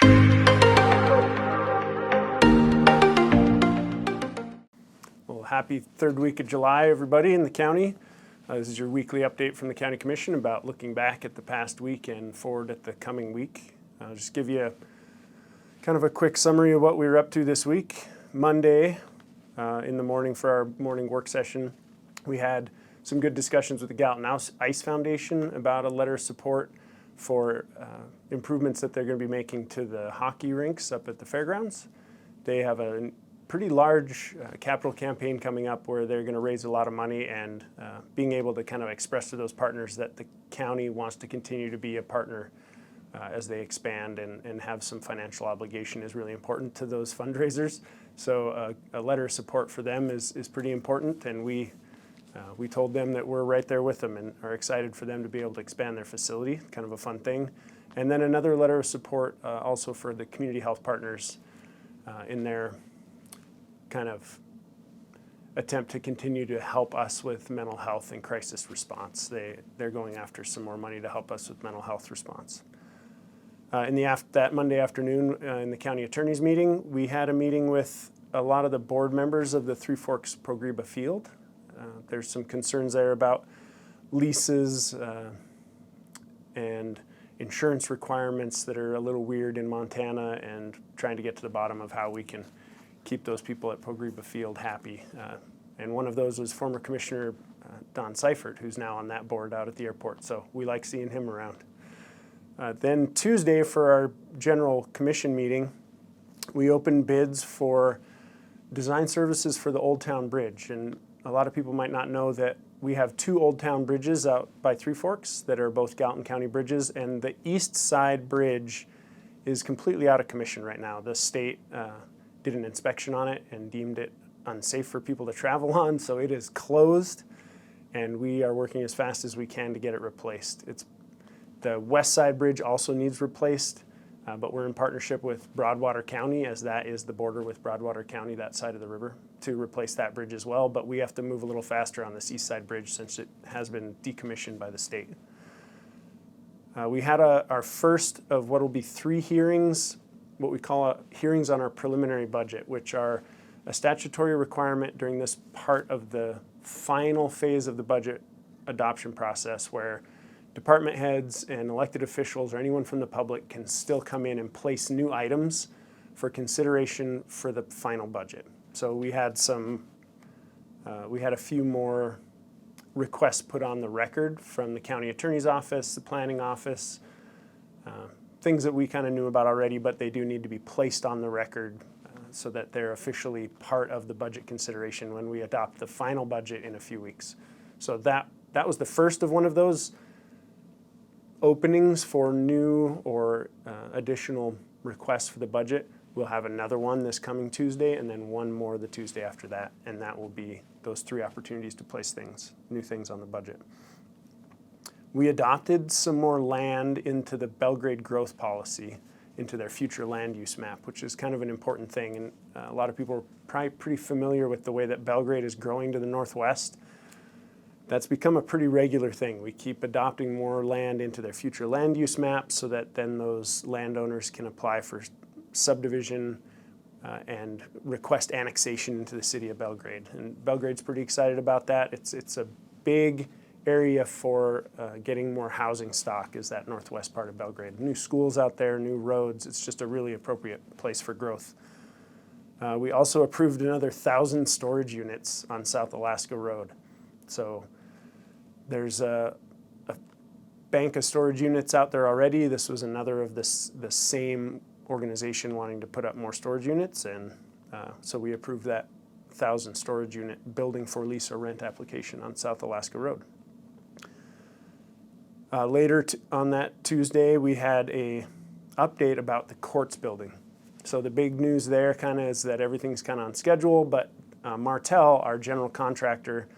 Well, happy third week of July, everybody in the county. This is your weekly update from the County Commission about looking back at the past week and forward at the coming week. I'll just give you kind of a quick summary of what we were up to this week. Monday, in the morning for our morning work session, we had some good discussions with the Gallatin Ice Foundation about a letter of support for improvements that they're going to be making to the hockey rinks up at the fairgrounds. They have a pretty large capital campaign coming up where they're going to raise a lot of money, and being able to kind of express to those partners that the county wants to continue to be a partner as they expand and have some financial obligation is really important to those fundraisers. So a letter of support for them is pretty important, and we told them that we're right there with them and are excited for them to be able to expand their facility, kind of a fun thing. And then another letter of support also for the community health partners in their kind of attempt to continue to help us with mental health and crisis response. They're going after some more money to help us with mental health response. That Monday afternoon in the county attorney's meeting, we had a meeting with a lot of the board members of the Three Forks Progreba Field. There's some concerns there about leases and insurance requirements that are a little weird in Montana, and trying to get to the bottom of how we can keep those people at Progreba Field happy. And one of those was former Commissioner Don Seifert, who's now on that board out at the airport. So we like seeing him around. Then Tuesday for our general commission meeting, we opened bids for design services for the Old Town Bridge. And a lot of people might not know that we have two Old Town bridges out by Three Forks that are both Gallatin County bridges, and the east side bridge is completely out of commission right now. The state did an inspection on it and deemed it unsafe for people to travel on, so it is closed, and we are working as fast as we can to get it replaced. The west side bridge also needs replaced, but we're in partnership with Broadwater County, as that is the border with Broadwater County, that side of the river, to replace that bridge as well. But we have to move a little faster on this east side bridge since it has been decommissioned by the state. We had our first of what will be 3 hearings, what we call hearings on our preliminary budget, which are a statutory requirement during this part of the final phase of the budget adoption process, where department heads and elected officials or anyone from the public can still come in and place new items for consideration for the final budget. So we had a few more requests put on the record from the county attorney's office, the planning office, things that we kind of knew about already, but they do need to be placed on the record so that they're officially part of the budget consideration when we adopt the final budget in a few weeks. So that was the first of one of those openings for new or additional requests for the budget. We'll have another one this coming Tuesday, and then one more the Tuesday after that, and that will be those 3 opportunities to place new things on the budget. We adopted some more land into the Belgrade growth policy, into their future land use map, which is kind of an important thing. And a lot of people are probably pretty familiar with the way that Belgrade is growing to the northwest. That's become a pretty regular thing. We keep adopting more land into their future land use maps so that then those landowners can apply for subdivision and request annexation into the city of Belgrade. And Belgrade's pretty excited about that. It's a big area for getting more housing stock, is that northwest part of Belgrade. New schools out there, new roads. It's just a really appropriate place for growth. We also approved another 1,000 storage units on South Alaska Road. So there's a bank of storage units out there already. This was another of the same organization wanting to put up more storage units, and so we approved that 1,000 storage unit building for lease or rent application on South Alaska Road. Later on that Tuesday, we had a update about the courts building. So the big news there kind of is that everything's kind of on schedule, but Martel, our general contractor,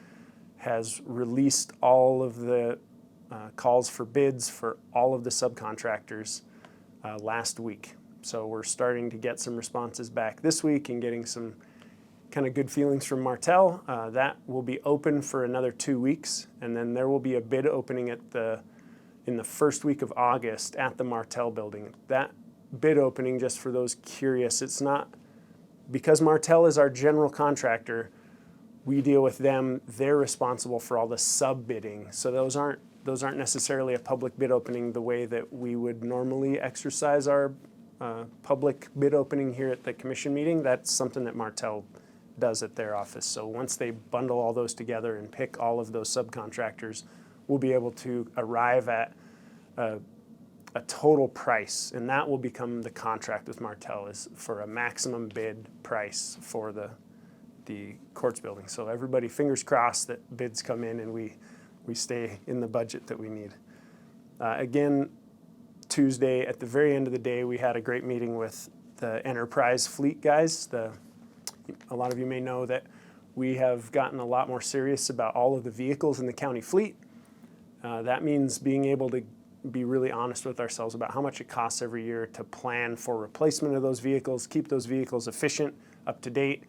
has released all of the calls for bids for all of the subcontractors last week. So we're starting to get some responses back this week and getting some kind of good feelings from Martel. That will be open for another 2 weeks, and then there will be a bid opening in the first week of August at the Martel building. That bid opening, just for those curious, it's not, because Martell is our general contractor, we deal with them, they're responsible for all the sub-bidding. So those aren't necessarily a public bid opening the way that we would normally exercise our public bid opening here at the commission meeting. That's something that Martell does at their office. So once they bundle all those together and pick all of those subcontractors, we'll be able to arrive at a total price, and that will become the contract with Martell, is for a maximum bid price for the courts building. So everybody, fingers crossed that bids come in and we stay in the budget that we need. Again, Tuesday at the very end of the day, we had a great meeting with the enterprise fleet guys. A lot of you may know that we have gotten a lot more serious about all of the vehicles in the county fleet. That means being able to be really honest with ourselves about how much it costs every year to plan for replacement of those vehicles, keep those vehicles efficient, up to date,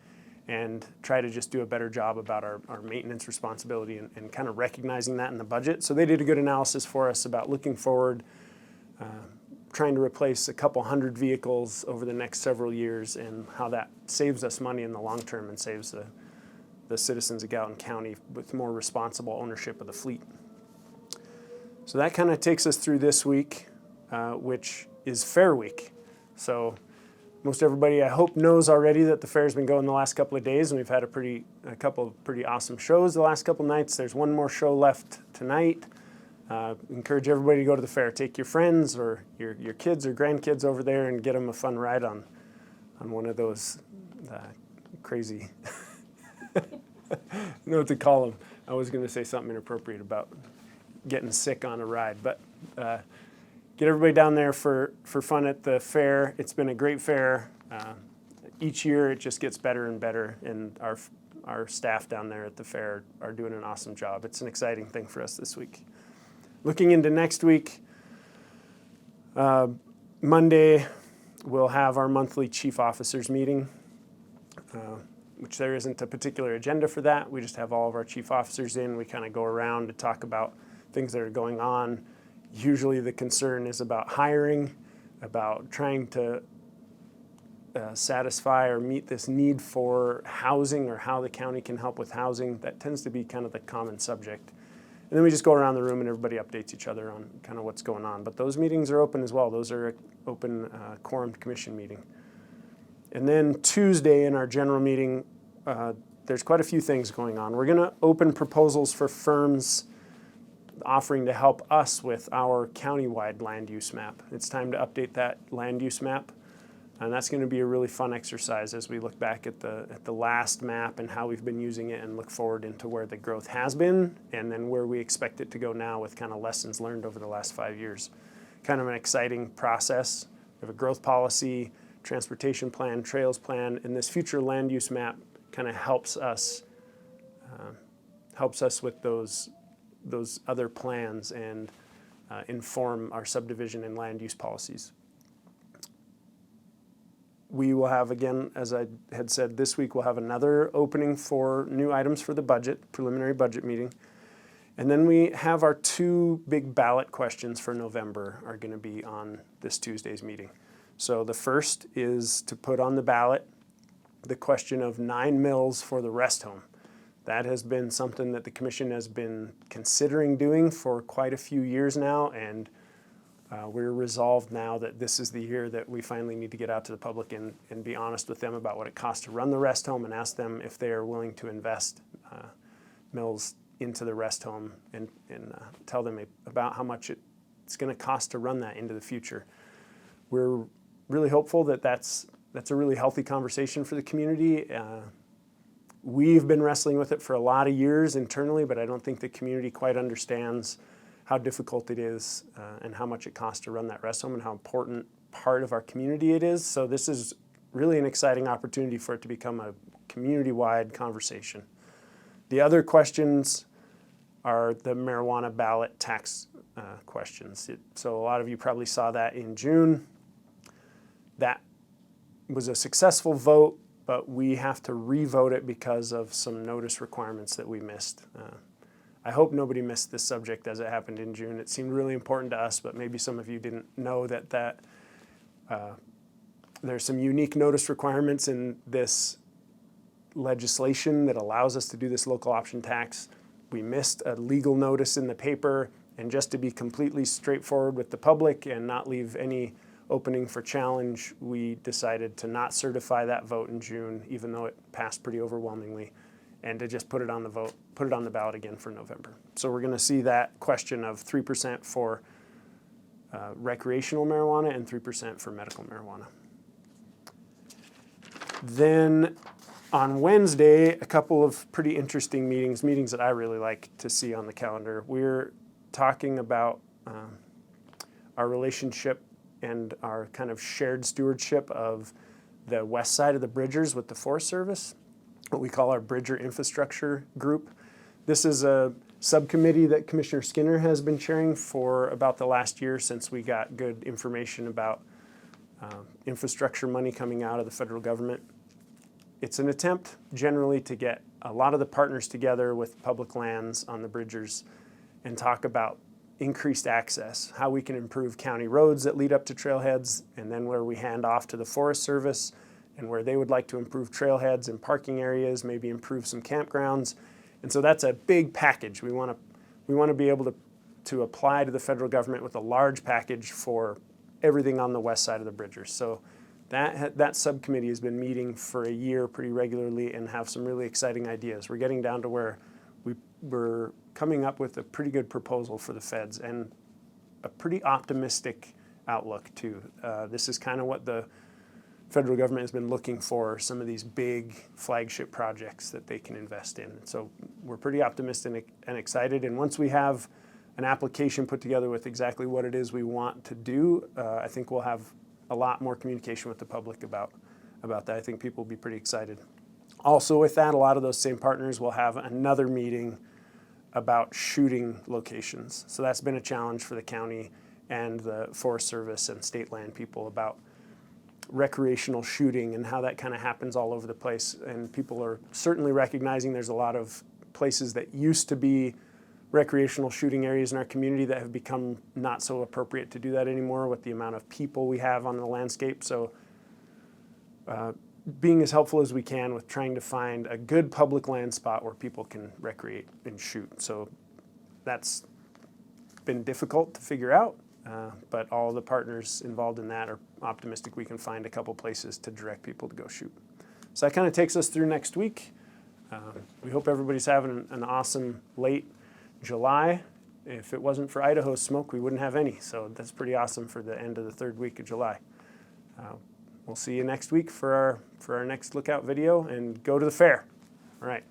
and try to just do a better job about our maintenance responsibility and kind of recognizing that in the budget. So they did a good analysis for us about looking forward, trying to replace a couple hundred vehicles over the next several years, and how that saves us money in the long term and saves the citizens of Gallatin County with more responsible ownership of the fleet. So that kind of takes us through this week, which is Fair Week. So most everybody, I hope, knows already that the fair's been going the last couple of days, and we've had a couple of pretty awesome shows the last couple of nights. There's one more show left tonight. Encourage everybody to go to the fair. Take your friends or your kids or grandkids over there and get them a fun ride on one of those crazy, I don't know what to call them. I was going to say something inappropriate about getting sick on a ride, but get everybody down there for fun at the fair. It's been a great fair. Each year it just gets better and better, and our staff down there at the fair are doing an awesome job. It's an exciting thing for us this week. Looking into next week, Monday we'll have our monthly chief officers meeting, which there isn't a particular agenda for that. We just have all of our chief officers in. We kind of go around to talk about things that are going on. Usually the concern is about hiring, about trying to satisfy or meet this need for housing, or how the county can help with housing. That tends to be kind of the common subject. And then we just go around the room and everybody updates each other on kind of what's going on. But those meetings are open as well. Those are open quorumed commission meeting. And then Tuesday in our general meeting, there's quite a few things going on. We're going to open proposals for firms offering to help us with our countywide land use map. It's time to update that land use map. And that's going to be a really fun exercise as we look back at the last map and how we've been using it, and look forward into where the growth has been and then where we expect it to go now, with kind of lessons learned over the last 5 years. Kind of an exciting process. We have a growth policy, transportation plan, trails plan, and this future land use map kind of helps us with those other plans and inform our subdivision and land use policies. We will have, again, as I had said, this week we'll have another opening for new items for the budget, preliminary budget meeting. And then we have our 2 big ballot questions for November are going to be on this Tuesday's meeting. So the first is to put on the ballot the question of 9 mills for the rest home. That has been something that the commission has been considering doing for quite a few years now, and we're resolved now that this is the year that we finally need to get out to the public and be honest with them about what it costs to run the rest home, and ask them if they are willing to invest mills into the rest home, and tell them about how much it's going to cost to run that into the future. We're really hopeful that that's a really healthy conversation for the community. We've been wrestling with it for a lot of years internally, but I don't think the community quite understands how difficult it is and how much it costs to run that rest home, and how important part of our community it is. So this is really an exciting opportunity for it to become a community-wide conversation. The other questions are the marijuana ballot tax questions. So a lot of you probably saw that in June. That was a successful vote, but we have to re-vote it because of some notice requirements that we missed. I hope nobody missed this subject as it happened in June. It seemed really important to us, but maybe some of you didn't know that There's some unique notice requirements in this legislation that allows us to do this local option tax. We missed a legal notice in the paper, and just to be completely straightforward with the public and not leave any opening for challenge, we decided to not certify that vote in June, even though it passed pretty overwhelmingly, and to just put it on the ballot again for November. So we're going to see that question of 3% for recreational marijuana and 3% for medical marijuana. Then on Wednesday, a couple of pretty interesting meetings that I really like to see on the calendar. We're talking about our relationship and our kind of shared stewardship of the west side of the Bridgers with the Forest Service, what we call our Bridger Infrastructure Group. This is a subcommittee that Commissioner Skinner has been chairing for about the last year since we got good information about infrastructure money coming out of the federal government. It's an attempt generally to get a lot of the partners together with public lands on the Bridgers and talk about increased access, how we can improve county roads that lead up to trailheads, and then where we hand off to the Forest Service and where they would like to improve trailheads and parking areas, maybe improve some campgrounds. And so that's a big package. We want to be able to apply to the federal government with a large package for everything on the west side of the Bridgers. So that subcommittee has been meeting for a year pretty regularly and have some really exciting ideas. We're getting down to where we're coming up with a pretty good proposal for the feds and a pretty optimistic outlook too. This is kind of what the federal government has been looking for, some of these big flagship projects that they can invest in. So we're pretty optimistic and excited. And once we have an application put together with exactly what it is we want to do, I think we'll have a lot more communication with the public about that. I think people will be pretty excited. Also with that, a lot of those same partners will have another meeting about shooting locations. So that's been a challenge for the county and the Forest Service and state land people about recreational shooting and how that kind of happens all over the place. And people are certainly recognizing there's a lot of places that used to be recreational shooting areas in our community that have become not so appropriate to do that anymore with the amount of people we have on the landscape. So being as helpful as we can with trying to find a good public land spot where people can recreate and shoot. So that's been difficult to figure out, but all the partners involved in that are optimistic we can find a couple places to direct people to go shoot. So that kind of takes us through next week. We hope everybody's having an awesome late July. If it wasn't for Idaho smoke, we wouldn't have any. So that's pretty awesome for the end of the third week of July. We'll see you next week for our next lookout video, and go to the fair. All right.